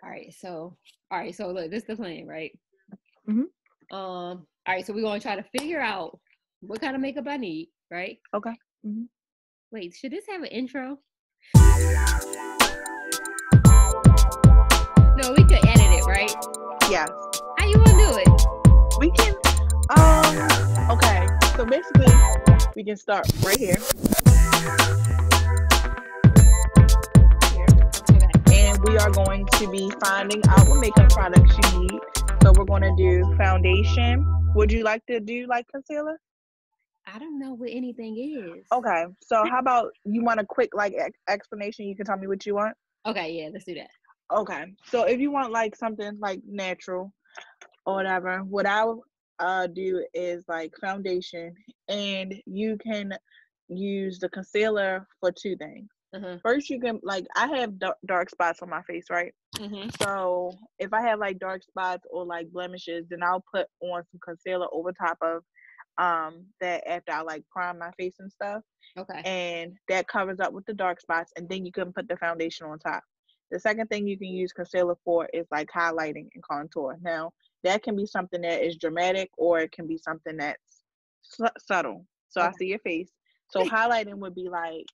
all right, so look, this is the plan, right? Mm-hmm. All right, so we're gonna try to figure out what kind of makeup I need, right? Okay. Mm-hmm. Wait, should this have an intro? No, we could edit it, right? Yes. How you wanna do it? We can. Okay. So basically, we can start right here. Okay. And we are going to be finding out what makeup products you need. So we're going to do foundation. Would you like to do like concealer? I don't know what anything is. Okay. So how about you want a quick like explanation? You can tell me what you want. Okay, yeah, let's do that. Okay. So if you want like something like natural or whatever, what I'll do is like foundation, and you can use the concealer for two things. Uh-huh. First, you can like I have dark spots on my face, right? Mm-hmm. So if I have like dark spots or like blemishes, then I'll put on some concealer over top of that after I like prime my face and stuff, Okay. and that covers up with the dark spots, and then you can put the foundation on top. The second thing you can use concealer for is like highlighting and contour. Now that can be something that is dramatic, or it can be something that's subtle. So I Okay. see your face. So highlighting would be like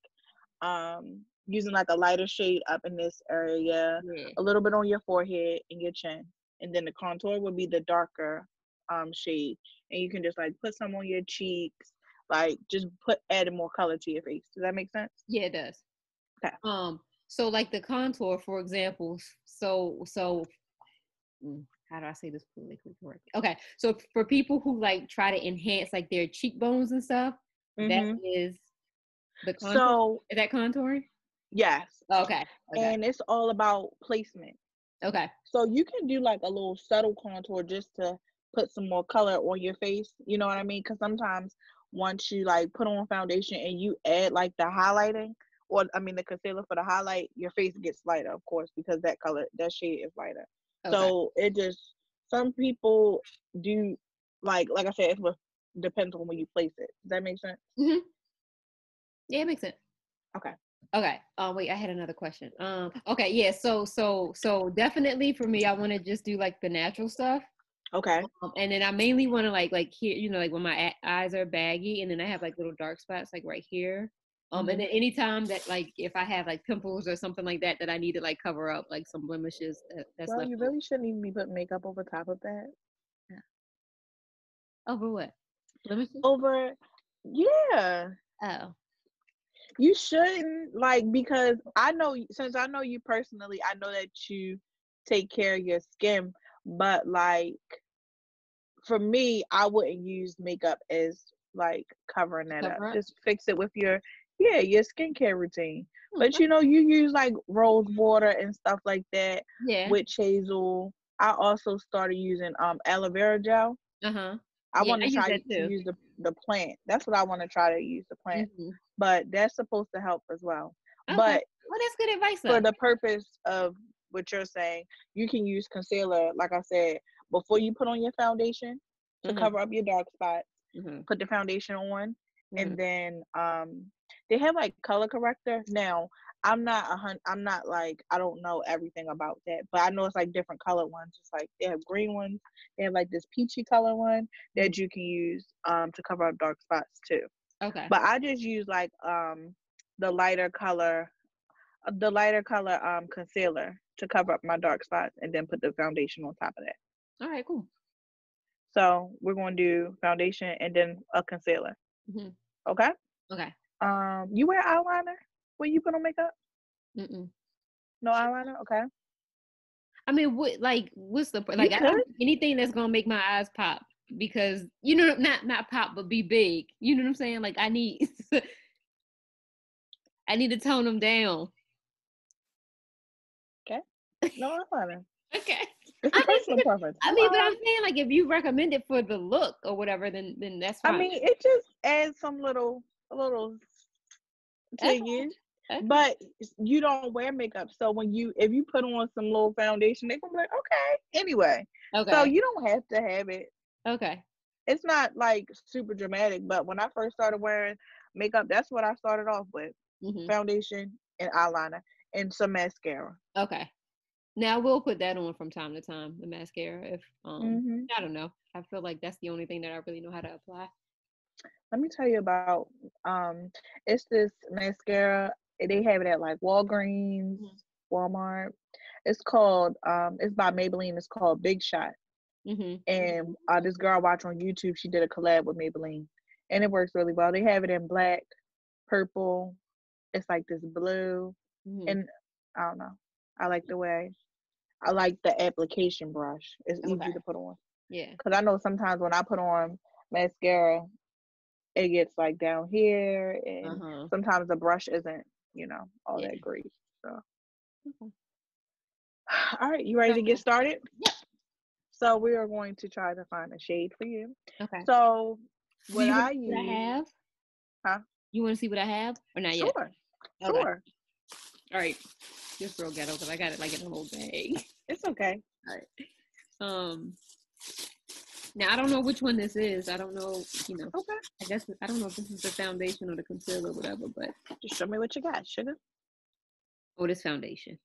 using like a lighter shade up in this area, Yeah. a little bit on your forehead and your chin, and then the contour would be the darker shade, and you can just like put some on your cheeks, like just adding more color to your face. Does that make sense? Yeah, it does. Okay. So like the contour, for example, how do I say this politically correctly? Okay, so for people who like try to enhance like their cheekbones and stuff, that Mm-hmm. is the contour. So Is that contouring? yes, Okay. Okay. and it's all about placement. Okay. So you can do like a little subtle contour just to put some more color on your face. You know what I mean? Because sometimes once you like put on foundation and you add like the highlighting, or I mean the concealer for the highlight, your face gets lighter, of course, because that shade is lighter. Okay. So it just some people do like I said, depends on where you place it. Does that make sense? Mm-hmm. Yeah, it makes sense. Okay. Okay. Wait, I had another question. Okay, yeah. So definitely for me, I want to just do like the natural stuff. Okay. And then I mainly want to like here, like when my eyes are baggy, and then I have like little dark spots like right here. And Mm-hmm. then anytime that like if I have like pimples or something like that I need to like cover up like some blemishes that's Well, left you really shouldn't even be putting makeup over top of that. over what blemishes. Over, yeah. Oh, You shouldn't like because since I know you personally, I know that you take care of your skin, but like for me, I wouldn't use makeup as like covering that up. cover up. Just fix it with your skincare routine. But Okay. you use like rose water and stuff like that, Yeah. witch hazel. I also started using aloe vera gel. Uh-huh. I Yeah, want I to use try that to too. use the plant. That's what I want to try to use, the plant. Hmm. But that's supposed to help as well. Okay, But well that's good advice for though. the purpose of what you're saying, you can use concealer, like I said, before you put on your foundation to Hmm. cover up your dark spots. Hmm. Put the foundation on, Hmm. and then they have like color corrector. Now, I'm not like I don't know everything about that, but I know it's like different color ones. It's like they have green ones. They have like this peachy color one that you can use to cover up dark spots too. Okay. But I just use like the lighter color concealer to cover up my dark spots, and then put the foundation on top of that. All right, cool. So we're going to do foundation and then a concealer. Hmm. Okay. Okay. You wear eyeliner when you put on makeup? Mm-mm. No eyeliner. Okay. I mean, what's the You like? I could. don't anything that's gonna make my eyes pop because not pop but be big. You know what I'm saying? Like I need I need to tone them down. Okay. No eyeliner. Okay. It's a I personal preference. I No mean, but eyeliner. I'm saying like if you recommend it for the look or whatever, then that's I fine. mean, it just adds some a little to Okay. you, Okay. but you don't wear makeup. So if you put on some little foundation, they're gonna be like, okay. Anyway, so Okay. you don't have to have it. Okay. It's not like super dramatic, but when I first started wearing makeup, that's what I started off with: Hmm. foundation and eyeliner and some mascara. Okay. Now we'll put that on from time to time, the mascara. If Hmm. I don't know. I feel like that's the only thing that I really know how to apply. Let me tell you about it's this mascara. They have it at like Walgreens, Walmart. It's called it's by Maybelline. It's called Big Shot. Mm-hmm. And this girl I watch on YouTube, she did a collab with Maybelline, and it works really well. They have it in black, purple. It's like this blue, Mm-hmm. and I don't know. I like the way I like the application brush. It's Okay. easy to put on Yeah. because I know sometimes when I put on mascara, it gets like down here, and Uh-huh. sometimes the brush isn't, all Yeah. that great. So, Okay. all right, you ready to get So, started? yeah. So we are going to try to find a shade for you. Okay. So Do what you want I to see what I use, have? huh? You want to see what I have or not yet? Sure, Okay. sure. All right. This girl ghetto because I got it like in a whole bag. It's okay. All right. Now I don't know which one this is. I don't know. Okay. I guess I don't know if this is the foundation or the concealer or whatever. But Just show me what you got, sugar. this foundation.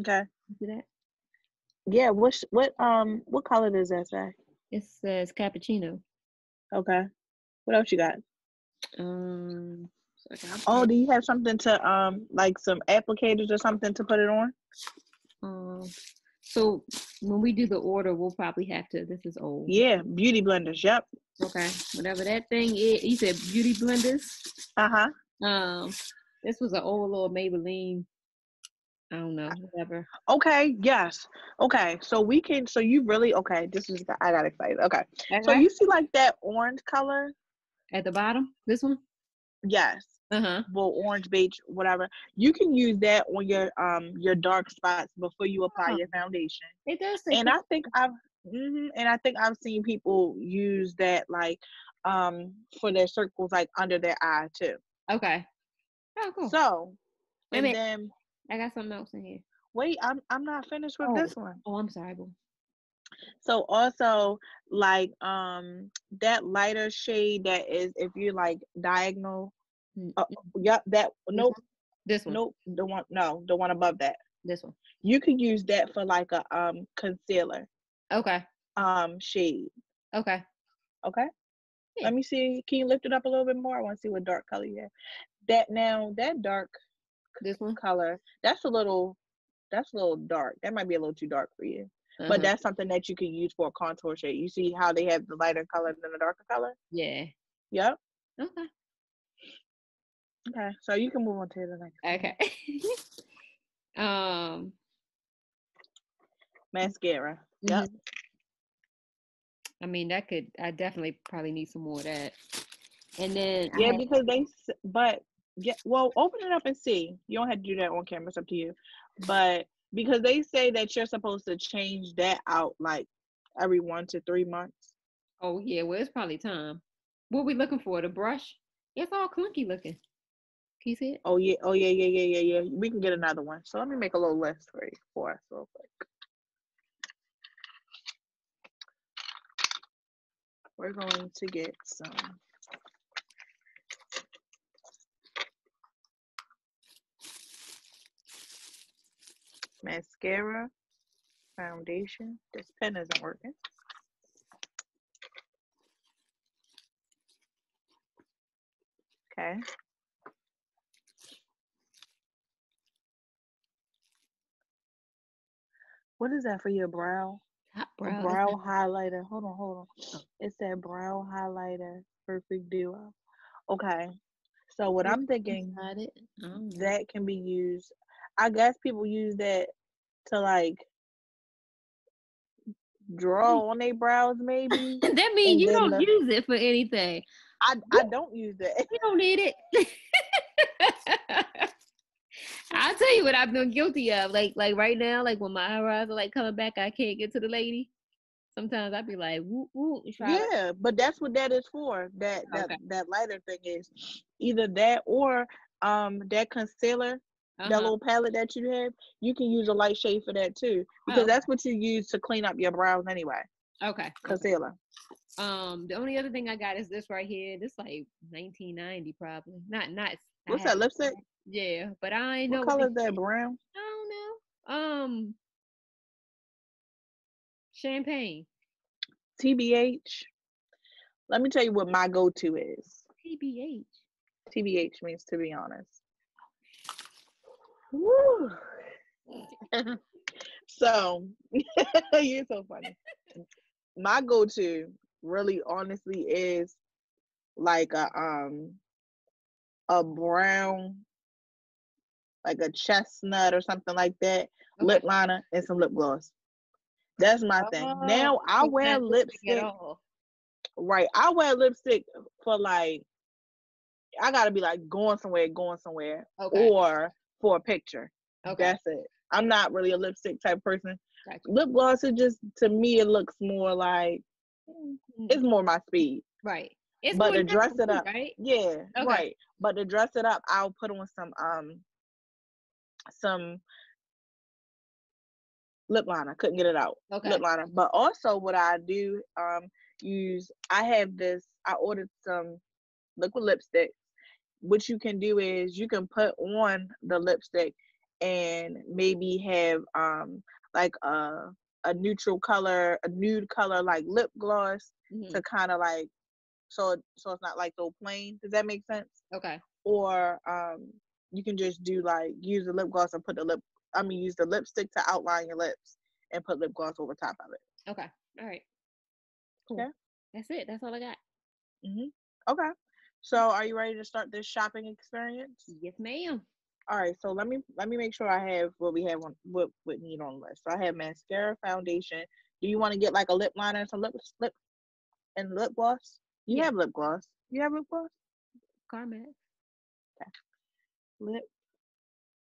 Okay. You see that? Yeah. What color does that say? It says cappuccino. Okay. What else you got? Um. Oh, do you have something to like some applicators or something to put it on? So when we do the order, we'll probably have to. This is old. Yeah, beauty blenders. Yep. Okay, whatever that thing is. You said beauty blenders. Uh-huh. This was an old little Maybelline. I don't know, whatever. Okay, yes. Okay, so you really, okay, I got excited. Okay. So Okay. you see like that orange color? At the bottom, this one. Yes. Uh-huh. Well, orange, beige, whatever. You can use that on your dark spots before you apply Oh, your foundation. it does say. And I think I've seen people use that like for their circles like under their eye too. Okay. Oh, cool. So, Wait a and minute. then I got something else in here. wait, I'm not finished with Oh. this one. Oh, I'm sorry, boo. So also like that lighter shade that is if you like diagonal yep, that This nope, one. This one. nope, the one above that. This one. You could use that for like a concealer Okay. shade. Okay. Okay? Yeah. Let me see. Can you lift it up a little bit more? I want to see what dark color you have. That dark This one. color, that's a little dark. That might be a little too dark for you. But Uh-huh. that's something that you can use for a contour shade. You see how they have the lighter color than the darker color? Yeah. Yep. Okay. Okay. So you can move on to the next one. Okay. um. Mascara. Yep. Mhm. I mean, I definitely probably need some more of that. And then Yeah, because well, open it up and see. You don't have to do that on camera. It's up to you. But because they say that you're supposed to change that out like every 1 to 3 months. oh yeah, well it's probably time. What we looking for? The brush? It's all clunky looking. Can you see it? Oh yeah, oh yeah, yeah, yeah, yeah, yeah. We can get another one. So let me make a little list for us real quick. We're going to get some mascara, foundation. This pen isn't working. Okay. What is that for your brow? Top A brow. brow highlighter. Hold on, hold on. Oh, It's that brow highlighter, perfect duo. Okay. So what it's I'm thinking inside it. I don't know. that can be used. I guess people use that to like draw on their brows maybe, That means and you then don't use it for anything. I don't use that. You don't need it. I'll tell you what I've been guilty of. Like right now, like when my eyebrows are like coming back, I can't get to the lady. Sometimes I'd be like, woo woo, try like Yeah, but that's what that is for. That that okay. that lighter thing is either that or that concealer, that Uh-huh. little palette that you have, you can use a light shade for that too. Oh, Because that's what you use to clean up your brows anyway. okay. Okay. Concealer. The only other thing I got is this right here. This like 1990 probably. Not I What's have that lipstick? yeah, but I ain't What know what color they is that? Brown? I don't know. Champagne. TBH. Let me tell you what my go-to is. TBH. TBH means to be honest. Woo. So, you're so funny. My go-to, really, honestly, is like a brown, like a chestnut or something like that, Okay. lip liner and some lip gloss. That's my thing. Oh, Now I so wear not lipstick at lipstick. all. Right, I wear lipstick for like I gotta be like going somewhere, Okay. or for a picture. Okay. That's it. I'm not really a lipstick type person. Gotcha. Lip gloss is just, to me, it looks more like it's more my speed. Right. It's But more to dress natural it too, up, right? yeah, Okay. right. But to dress it up, I'll put on some lip liner. Couldn't get it out. Okay. Lip liner. But also what I do use, I ordered some liquid lipstick. What you can do is you can put on the lipstick and maybe have like a neutral color, a nude color like lip gloss Mm-hmm. to kind of like so it's not like so plain. Does that make sense? Okay. Or you can just do like use the lip gloss and use the lipstick to outline your lips and put lip gloss over top of it. Okay. All right. Cool. Okay. That's it. That's all I got. Okay. So are you ready to start this shopping experience? Yes, ma'am. All right, so let me make sure I have what we have on what need on the list. So I have mascara, foundation. Do you want to get like a lip liner and some lip gloss? You Yeah. have lip gloss. You have lip gloss? Carmax. Okay. Lip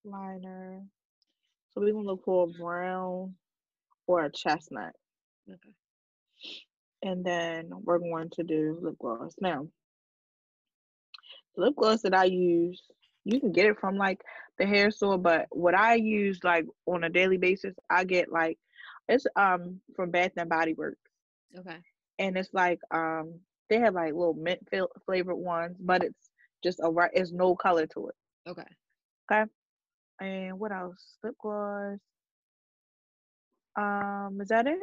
liner. So we're gonna look for a brown or a chestnut. Okay. And then we're going to do lip gloss. Now, the lip gloss that I use, you can get it from like the hair store, but what I use like on a daily basis, I get like it's from Bath and Body Works, Okay. and it's like they have like little mint flavored ones, but it's no color to it. Okay. Okay. And what else? Lip gloss. Is that it?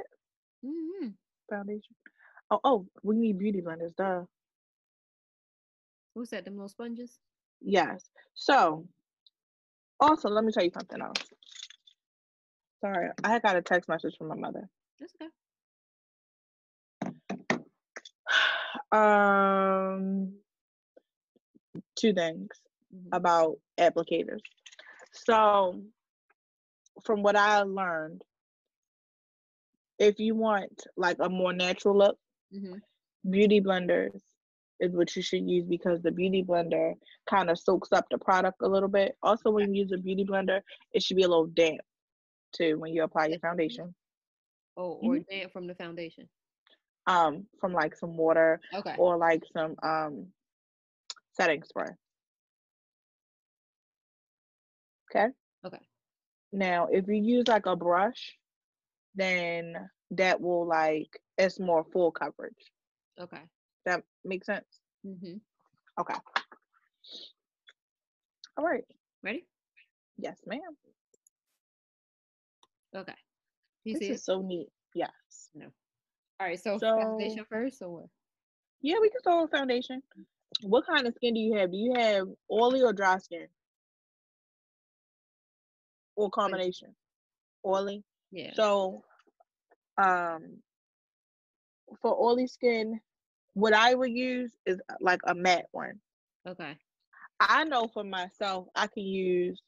Mm-hmm. Foundation. Oh, we need beauty blenders, duh. What's that? Them little sponges? Yes. So also, let me tell you something else. Sorry, I got a text message from my mother. That's okay. Um, two things Mm-hmm. about applicators. So, from what I learned, if you want like a more natural look, Mm-hmm. beauty blenders is what you should use because the beauty blender kind of soaks up the product a little bit. Also, Okay. when you use a beauty blender, it should be a little damp too when you apply your foundation. Oh, or hmm damp from the foundation. From like some water Okay. or like some setting spray. Okay. Okay. Now, if you use like a brush, then that will like it's more full coverage. Okay. That makes sense? Mm-hmm. Okay. All right. Ready? Yes, ma'am. Okay. You This see it? is so neat. Yes. No. All right. So So foundation first, or what? yeah, we can start with foundation. What kind of skin do you have? Do you have oily or dry skin? Or Oily. combination? Oily. Yeah. So um for oily skin, what I would use is like a matte one. Okay. I know for myself I can use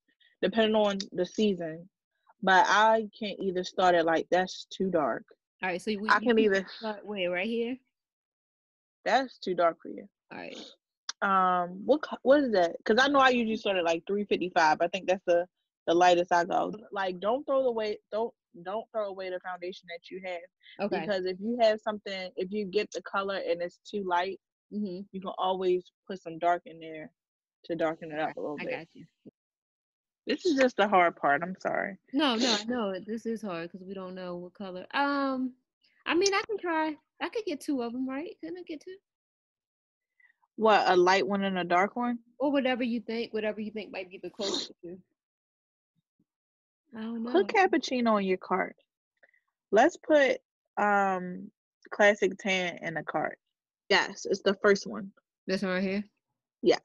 depending on the season, but I can either start at like that's too dark. All right. So I can you either start where right here. that's too dark for you. All right. What is that? Because I know I usually start at like 355. I think that's the lightest I go. Like don't throw away the foundation that you have Okay. because if you get the color and it's too light, Mm-hmm. you can always put some dark in there to darken it Okay. up a little I bit. got you. This is just the hard part. I'm sorry. No, no, I know this is hard because we don't know what color. I mean, I can try. I could get two of them, right? Couldn't I get two? What, a light one and a dark one? Or whatever you think. Whatever you think might be the closest to. I don't Put know. cappuccino on your cart. Let's put classic tan in a cart. Yes, it's the first one. This one right here. Yes,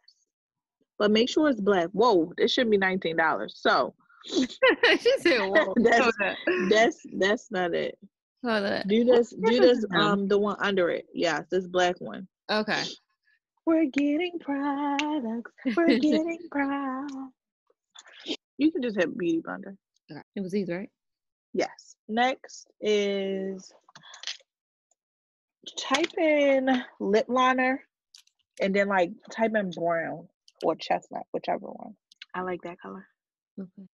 but make sure it's black. Whoa, this should be $19. So She said, "Whoa, that's not it. hold up. Do What this difference is them? the one under it. Yes, this black one. Okay. We're getting products. We're getting products. You can just hit beauty blender. Okay. It was these, right? Yes. Next is type in lip liner and then like type in brown or chestnut, whichever one. I like that color. Okay.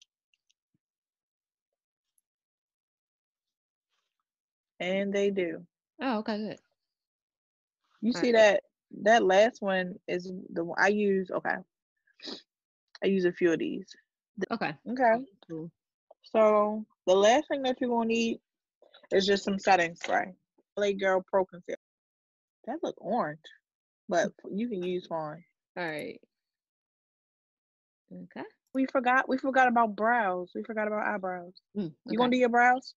And they do. Oh, okay, good. You All see right. that last one is the one I use. Okay. I use a few of these. Okay. Okay. Cool. So the last thing that you're gonna need is just some setting spray. LA Girl Pro Concealer. That look orange, but you can use fine. All right. Okay. We forgot about brows. We forgot about eyebrows. You Okay. gonna do your brows?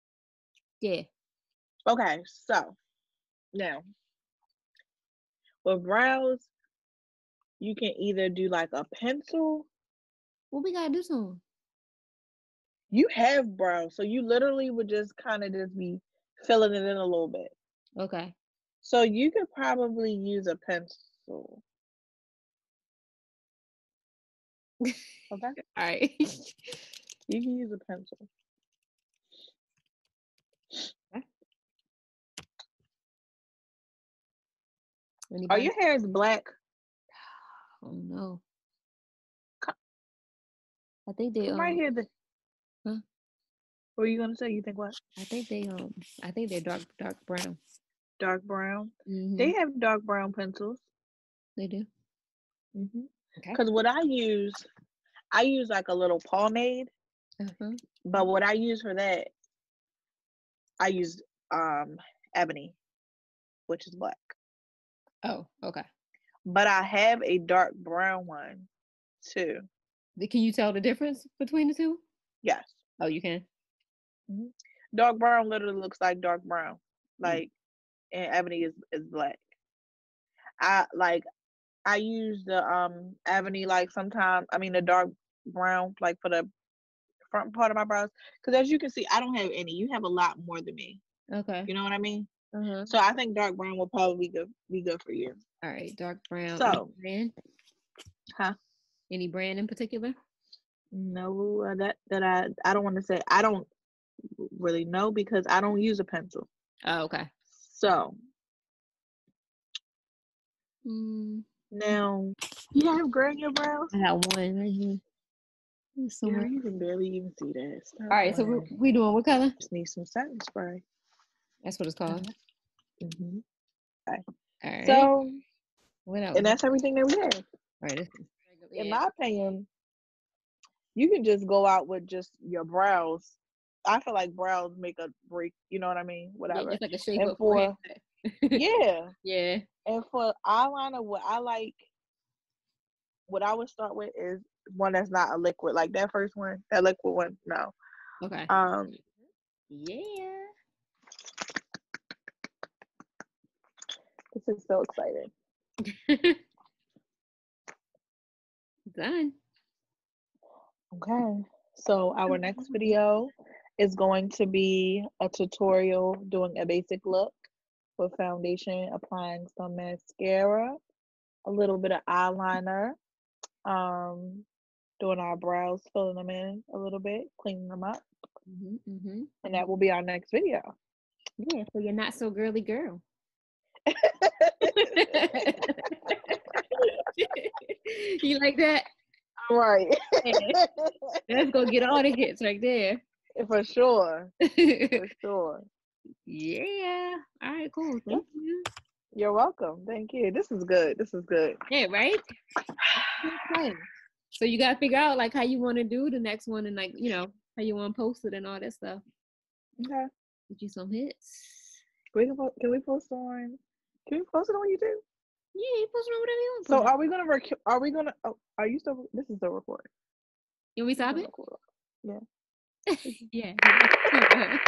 Yeah. Okay, so now with brows, you can either do like a pencil. What we gotta do soon? You have brows, so you literally would just kind of just be filling it in a little bit. Okay. So you could probably use a pencil. Okay, All right. you can use a pencil. Okay. Are Anybody? your hairs black? Oh no. I think they Come right here. huh? What were you gonna say? You think what? I think they're dark brown. Dark brown. Mm-hmm. They have dark brown pencils. They do. Mhm. Okay. Because what I use like a little pomade. Uh-huh. But what I use for that, I use ebony, which is black. Oh, okay. But I have a dark brown one too. Can you tell the difference between the two? Yes. Oh, you can. Mm-hmm. Dark brown literally looks like dark brown, Mm. like, and ebony is black. I use the ebony like sometimes. I mean the dark brown like for the front part of my brows, because as you can see, I don't have any. You have a lot more than me. Okay. You know what I mean? Uh-huh. So I think dark brown will probably be good for you. All right, dark brown. So, Any brand? huh? Any brand in particular? No, I don't want to say. I don't really know because I don't use a pencil. Oh, okay. So now you have gray in your brows. I got one right here. Girl, you can barely even see that. Stop All right, playing. so we doing what color? Just need some setting spray. That's what it's called. Mm-hmm. Okay. All right. So, what else? and that's everything that we have. All right. In my opinion, you can just go out with just your brows. I feel like brows make a break. You know what I mean? Whatever. Yeah, just like a shape and up for yeah, yeah. and for eyeliner, what I would start with is one that's not a liquid. Like that first one, that liquid one. No. Okay. Yeah. This is so exciting. Done. Okay. So our next video is going to be a tutorial doing a basic look with foundation, applying some mascara, a little bit of eyeliner, doing our brows, filling them in a little bit, cleaning them up. And that will be our next video. Yeah, so you're not so girly girl. You like that? Right. Yeah. Let's go get all the hits right there. For sure. For sure. Yeah. All right, cool. Thank you. You're welcome. Thank you. This is good. This is good. Yeah, right? So you gotta figure out like how you want to do the next one and like, you know, how you want to post it and all that stuff. Okay. Get you some hits. Can we post it on YouTube? Yeah, you post it on whatever you want. So are you still, this is still recording. You want me to stop it? Yeah. Yeah.